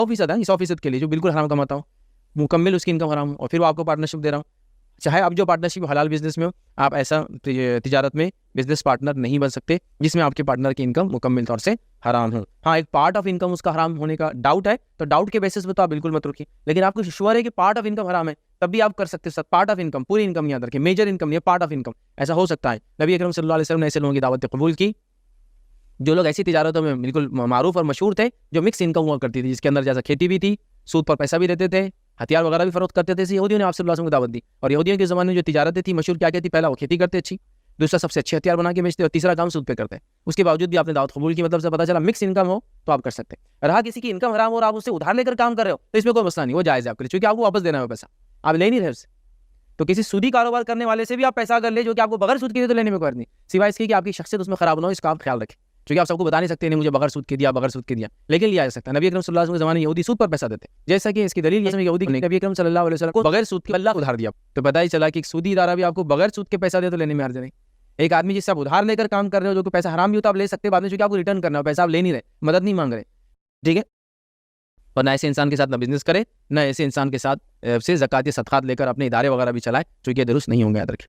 100% है, 100% के लिए जो बिल्कुल हराम कमाता हूँ, मुकम्मल उसकी इनकम हराम, और फिर वो आपको पार्टनरशिप दे रहा हूँ। चाहे आप जो पार्टनरशिप हलाल बिजनेस में हो, आप ऐसा तिजारत में बिजनेस पार्टनर नहीं बन सकते जिसमें आपके पार्टनर की इनकम मुकम्मल तौर से हराम हो। हाँ, एक पार्ट ऑफ इनकम उसका हराम होने का डाउट है, तो डाउट के बेसिस पे तो आप बिल्कुल मत रखिए, लेकिन आपको श्योर है कि पार्ट ऑफ इनकम हराम है, तब भी आप कर सकते हो। पार्ट ऑफ इनकम, पूरी इनकम याद रखिए, मेजर इनकम नहीं है, पार्ट ऑफ इनकम ऐसा हो सकता है। नबी अकरम सल्लल्लाहु अलैहि वसल्लम ने ऐसे लोगों की दावत कबूल की जो लोग ऐसी तिजारतों में बिल्कुल मारूफ और मशहूर थे, जो मिक्स इनकम हुआ करती थी, जिसके अंदर जैसा खेती भी थी, सूद पर पैसा भी देते थे, हथियार वगैरह भी फरोख्त करते थे। यहूदियों ने आप सल्लल्लाहु अलैहि वसल्लम को दावत दी, और यहूदियों के ज़माने में जो तिजारतें थी मशहूर क्या क्या थी, पहला वो खेती करते अच्छी, दूसरा सबसे अच्छे हथियार बना के बेचते, और तीसरा काम सूद पे करते हैं। उसके बावजूद भी आपने दावत कबूल की, मतलब से पता चला मिक्स इनकम हो तो आप कर सकते हैं। रहा किसी की इनकम हराम हो और आप उससे उधार लेकर काम कर रहे हो, तो इसमें कोई मसला नहीं, वो जायज़ है आपके लिए, क्योंकि आपको वापस देना है पैसा, आप ले नहीं रहे उससे। तो किसी सूदी कारोबार करने वाले से भी आप पैसा अगर ले जो कि आपको बगैर सूद के दिए, तो लेने में कोई नहीं, सिवाय इसके कि आपकी शख्सियत उसमें खराब ना हो, इसका आप ख्याल रखें, क्योंकि आप सबको बता नहीं सकते नहीं मुझे बगैर सूद के दिया, बगैर सूद के दिया, लेकिन लिया जा सकता है। नबी अकरम सल्लल्लाहु अलैहि वसल्लम के ज़माने में यहूदी सूद पर पैसा देते, जैसा कि इसकी दलील यहूदी नबी अकरम सल्लल्लाहु अलैहि वसल्लम को बगैर सूद के अल्लाह उधार दिया, तो पता ही चला कि एक सूदी इदारा भी आपको बगैर सूद के पैसा दे तो लेने में हर्ज नहीं। एक आदमी जिससे आप उधार लेकर काम कर रहे हो, जो कि पैसा हराम भी हो तो आप ले सकते हैं बाद में, क्योंकि आपको रिटर्न करना है, पैसा आप ले नहीं रहे, मदद नहीं मांग रहे, ठीक है। और ना ऐसे इंसान के साथ ना बिजनेस करे, ना ऐसे इंसान के साथ से ज़कात या सदक़ात लेकर अपने इदारे वगैरह भी चलाए, जो कि दुरुस्त नहीं होंगे, याद रखें।